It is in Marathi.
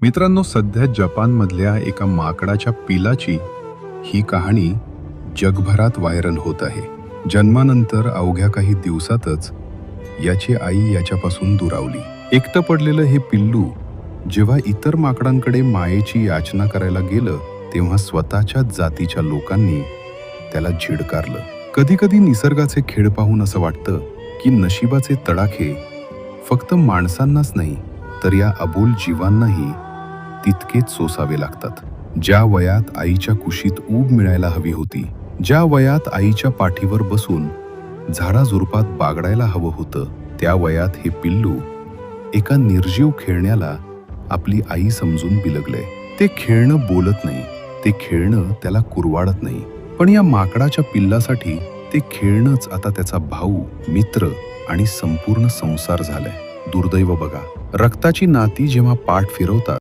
मित्रांनो, सध्या जपानमधल्या एका माकडाच्या पिलाची ही कहाणी जगभरात व्हायरल होत आहे. जन्मानंतर अवघ्या काही दिवसातच याची आई याच्यापासून दुरावली. एकटं पडलेलं हे पिल्लू जेव्हा इतर माकडांकडे मायेची याचना करायला गेलं, तेव्हा स्वतःच्याच जातीच्या लोकांनी त्याला झिडकारलं. कधी कधी निसर्गाचे खेळ पाहून असं वाटतं की नशिबाचे तडाखे फक्त माणसांनाच नाही, तर या अबोल जीवांनाही तितकेच सोसावे लागतात. ज्या वयात आईच्या कुशीत ऊब मिळायला हवी होती, ज्या वयात आईच्या पाठीवर बसून झाडाझुडपात बागडायला हवं होतं, त्या वयात हे पिल्लू एका निर्जीव खेळण्याला आपली आई समजून बिलगलंय. ते खेळणं बोलत नाही, ते खेळणं त्याला कुरवाडत नाही, पण या माकडाच्या पिल्लासाठी ते खेळणंच आता त्याचा भाऊ, मित्र आणि संपूर्ण संसार झालाय. दुर्दैव बघा, रक्ताची नाती जेव्हा पाठ फिरवतात